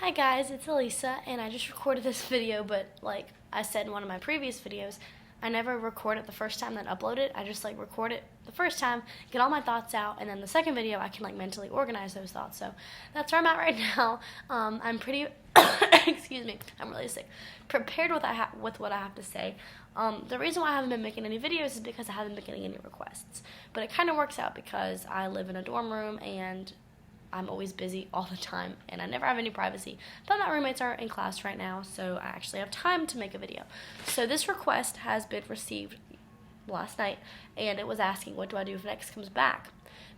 Hi guys, it's Elisa, and I just recorded this video, but like I said in one of my previous videos, I never record it the first time then upload it. I just record it the first time, get all my thoughts out, and then the second video I can mentally organize those thoughts. So that's where I'm at right now. I'm pretty, excuse me, I'm really sick, prepared with what I have to say. The reason why I haven't been making any videos is because I haven't been getting any requests. But it kind of works out because I live in a dorm room and I'm always busy all the time, and I never have any privacy. But my roommates are in class right now, so I actually have time to make a video. So this request has been received last night, and it was asking, what do I do if an ex comes back?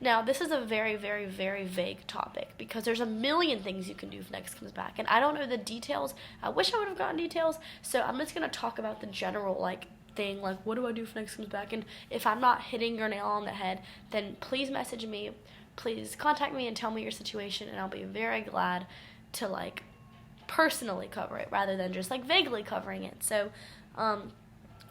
Now, this is a very, very, very vague topic because there's a million things you can do if an ex comes back, and I don't know the details. I wish I would have gotten details, so I'm just going to talk about the general, thing, what do I do if an ex comes back? And if I'm not hitting your nail on the head, then please message me. Please contact me and tell me your situation, and I'll be very glad to personally cover it rather than just vaguely covering it. So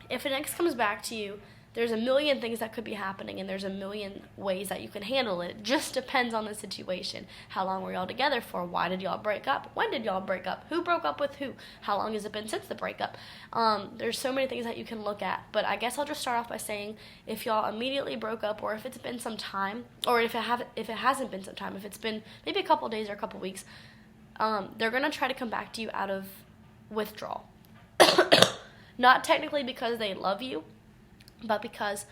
if an ex comes back to you, there's a million things that could be happening, and there's a million ways that you can handle it. It just depends on the situation. How long were y'all together for? Why did y'all break up? When did y'all break up? Who broke up with who? How long has it been since the breakup? There's so many things that you can look at, but I guess I'll just start off by saying if y'all immediately broke up, or if it's been some time, or if it hasn't been some time, if it's been maybe a couple days or a couple weeks, they're going to try to come back to you out of withdrawal. Not technically because they love you, but because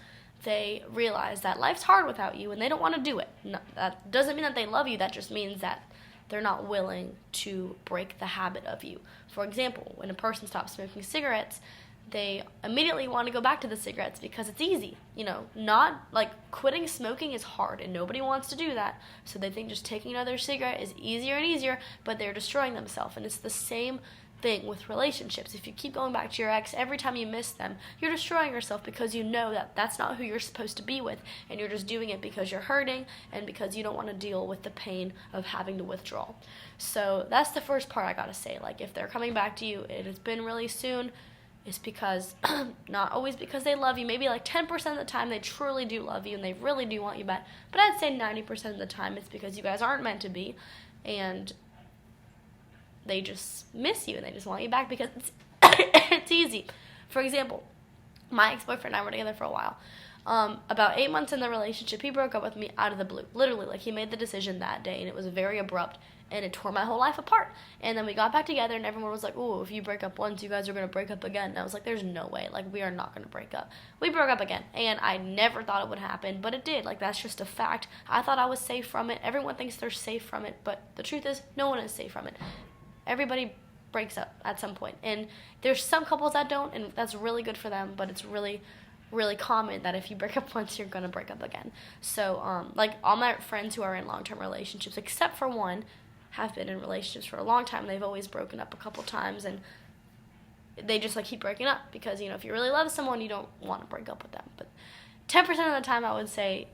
they realize that life's hard without you and they don't want to do it. No, that doesn't mean that they love you. That just means that they're not willing to break the habit of you. For example, when a person stops smoking cigarettes, they immediately want to go back to the cigarettes because it's easy. Quitting smoking is hard and nobody wants to do that. So they think just taking another cigarette is easier and easier, but they're destroying themselves. And it's the same thing with relationships. If you keep going back to your ex every time you miss them, you're destroying yourself because you know that that's not who you're supposed to be with, and you're just doing it because you're hurting and because you don't want to deal with the pain of having to withdraw. So that's the first part I gotta say. If they're coming back to you, it has been really soon. It's because, not always because they love you. Maybe 10% of the time they truly do love you and they really do want you back. But I'd say 90% of the time it's because you guys aren't meant to be, and they just miss you and they just want you back because it's easy. For example, my ex-boyfriend and I were together for a while. About 8 months in the relationship, he broke up with me out of the blue. Literally, he made the decision that day, and it was very abrupt, and it tore my whole life apart. And then we got back together, and everyone was like, "Oh, if you break up once, you guys are going to break up again." And I was like, there's no way. We are not going to break up. We broke up again, and I never thought it would happen, but it did. That's just a fact. I thought I was safe from it. Everyone thinks they're safe from it, but the truth is, no one is safe from it. Everybody breaks up at some point, and there's some couples that don't, and that's really good for them, but it's really, really common that if you break up once, you're going to break up again. So, all my friends who are in long-term relationships, except for one, have been in relationships for a long time. They've always broken up a couple times, and they just, keep breaking up because, if you really love someone, you don't want to break up with them. But 10% of the time, I would say,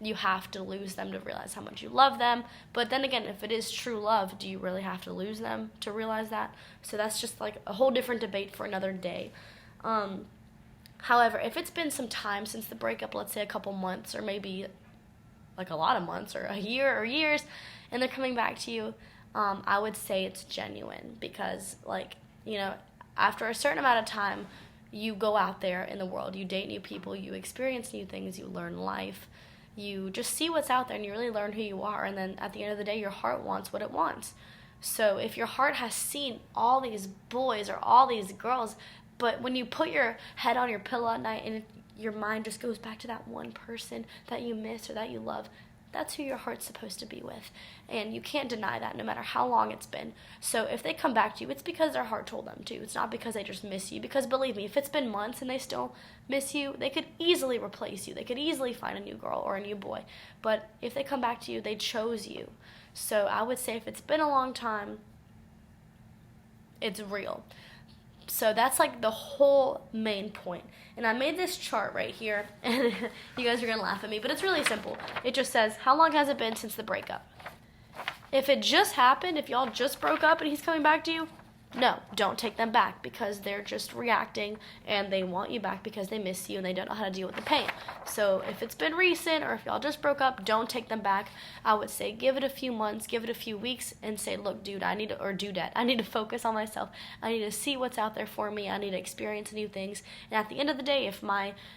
you have to lose them to realize how much you love them. But then again, if it is true love, do you really have to lose them to realize that? So that's just a whole different debate for another day. However, if it's been some time since the breakup, let's say a couple months, or maybe a lot of months, or a year or years, and they're coming back to you, I would say it's genuine because after a certain amount of time, you go out there in the world, you date new people, you experience new things, you learn life. You just see what's out there and you really learn who you are, and then at the end of the day, your heart wants what it wants. So if your heart has seen all these boys or all these girls, but when you put your head on your pillow at night and your mind just goes back to that one person that you miss or that you love, that's who your heart's supposed to be with. And you can't deny that no matter how long it's been. So if they come back to you, it's because their heart told them to. It's not because they just miss you. Because believe me, if it's been months and they still miss you, they could easily replace you. They could easily find a new girl or a new boy. But if they come back to you, they chose you. So I would say if it's been a long time, it's real. So that's the whole main point. And I made this chart right here, and you guys are going to laugh at me, but it's really simple. It just says, how long has it been since the breakup? If it just happened, if y'all just broke up and he's coming back to you, no, don't take them back, because they're just reacting and they want you back because they miss you and they don't know how to deal with the pain. So if it's been recent or if y'all just broke up, don't take them back. I would say give it a few months, give it a few weeks, and say, look, dude, I need to focus on myself. I need to see what's out there for me. I need to experience new things. And at the end of the day,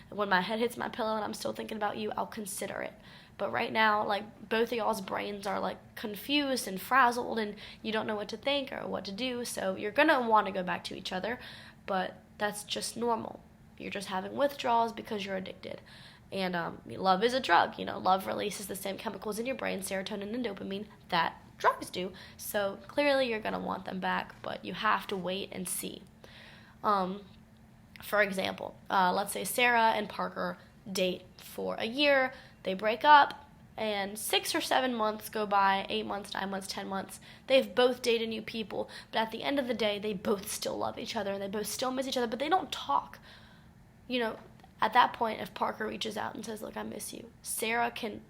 when my head hits my pillow and I'm still thinking about you, I'll consider it. But right now, like, both of y'all's brains are, like, confused and frazzled, and you don't know what to think or what to do, so you're going to want to go back to each other, but that's just normal. You're just having withdrawals because you're addicted. And love is a drug. Love releases the same chemicals in your brain, serotonin and dopamine, that drugs do. So clearly you're going to want them back, but you have to wait and see. For example, let's say Sarah and Parker date for a year. They break up, and 6 or 7 months go by, 8 months, 9 months, 10 months. They've both dated new people, but at the end of the day, they both still love each other, and they both still miss each other, but they don't talk. At that point, if Parker reaches out and says, look, I miss you, Sarah can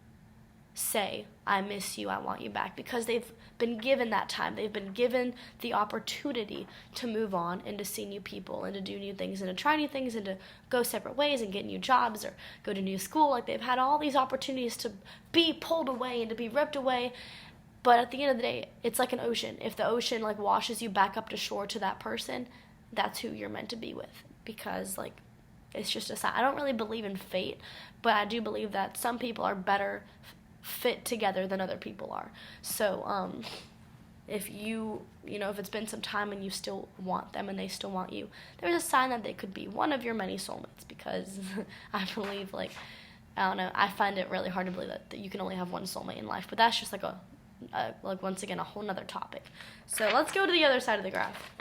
say, I miss you, I want you back, because they've been given that time. They've been given the opportunity to move on and to see new people and to do new things and to try new things and to go separate ways and get new jobs or go to new school. Like, they've had all these opportunities to be pulled away and to be ripped away. But at the end of the day, it's like an ocean. If the ocean, like, washes you back up to shore to that person, that's who you're meant to be with, because, like, it's just a sign. I don't really believe in fate, but I do believe that some people are better fit together than other people are. So if if it's been some time and you still want them and they still want you, there's a sign that they could be one of your many soulmates, because I believe, like, I don't know, I find it really hard to believe that you can only have one soulmate in life, but that's just like once again, a whole nother topic. So let's go to the other side of the graph.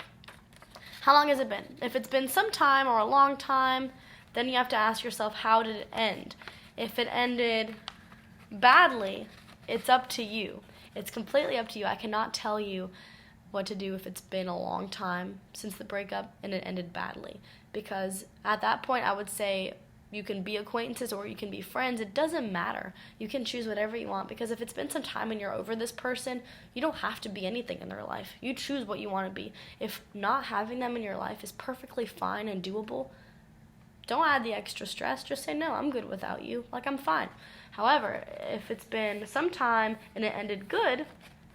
How long has it been? If it's been some time or a long time, then you have to ask yourself, how did it end? If it ended badly, it's up to you. It's completely up to you. I cannot tell you what to do if it's been a long time since the breakup and it ended badly, because at that point I would say you can be acquaintances or you can be friends. It doesn't matter. You can choose whatever you want, because if it's been some time and you're over this person, you don't have to be anything in their life. You choose what you want to be. If not having them in your life is perfectly fine and doable, don't add the extra stress. Just say, no, I'm good without you. Like, I'm fine. However, if it's been some time and it ended good,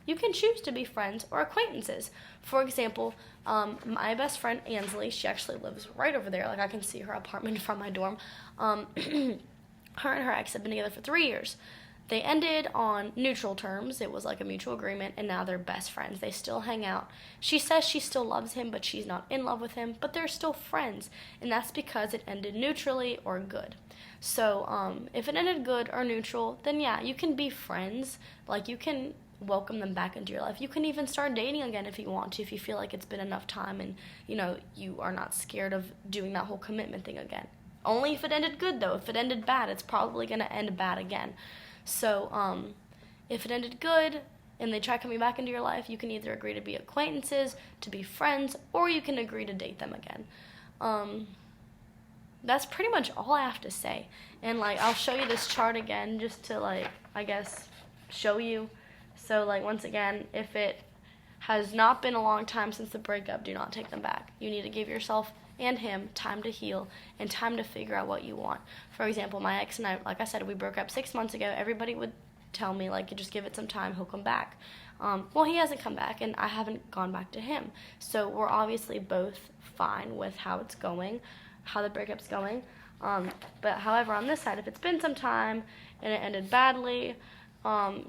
you can choose to be friends or acquaintances. For example, my best friend, Ansley, she actually lives right over there. Like, I can see her apartment from my dorm. Her and her ex have been together for 3 years. They ended on neutral terms. It was like a mutual agreement, and now they're best friends. They still hang out. She says she still loves him, but she's not in love with him, but they're still friends, and that's because it ended neutrally or good. So if it ended good or neutral, then yeah, you can be friends. Like, you can welcome them back into your life. You can even start dating again if you want to, if you feel like it's been enough time and, you are not scared of doing that whole commitment thing again. Only if it ended good, though. If it ended bad, it's probably going to end bad again. So if it ended good and they try coming back into your life, you can either agree to be acquaintances, to be friends, or you can agree to date them again. That's pretty much all I have to say. And, like, I'll show you this chart again just to, like, I guess, show you. So, like, once again, if it has not been a long time since the breakup, do not take them back. You need to give yourself and him time to heal and time to figure out what you want. For example, my ex and I, like I said, we broke up 6 months ago. Everybody would tell me, like, you just give it some time, he'll come back. Well, he hasn't come back, and I haven't gone back to him. So we're obviously both fine with how it's going, how the breakup's going. But however, on this side, if it's been some time and it ended badly,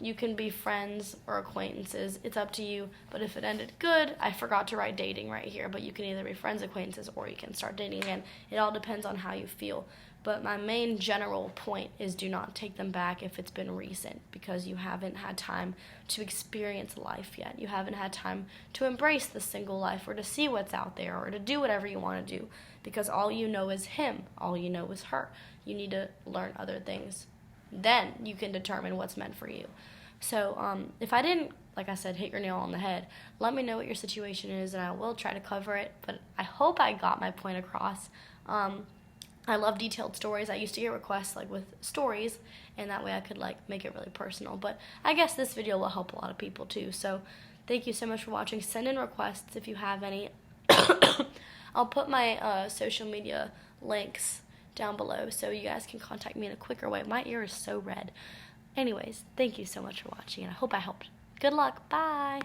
you can be friends or acquaintances. It's up to you. But if it ended good, I forgot to write dating right here, but you can either be friends, acquaintances, or you can start dating again. It all depends on how you feel. But my main general point is, do not take them back if it's been recent, because you haven't had time to experience life yet. You haven't had time to embrace the single life, or to see what's out there, or to do whatever you want to do, because all you know is him. All you know is her. You need to learn other things. Then you can determine what's meant for you. So if I didn't, like I said, hit your nail on the head, let me know what your situation is, and I will try to cover it. But I hope I got my point across. I love detailed stories. I used to get requests, like, with stories, and that way I could, like, make it really personal. But I guess this video will help a lot of people too. So Thank you so much for watching. Send in requests if you have any. I'll put my social media links down below so you guys can contact me in a quicker way. My ear is so red. Anyways, thank you so much for watching, and I hope I helped. Good luck. Bye.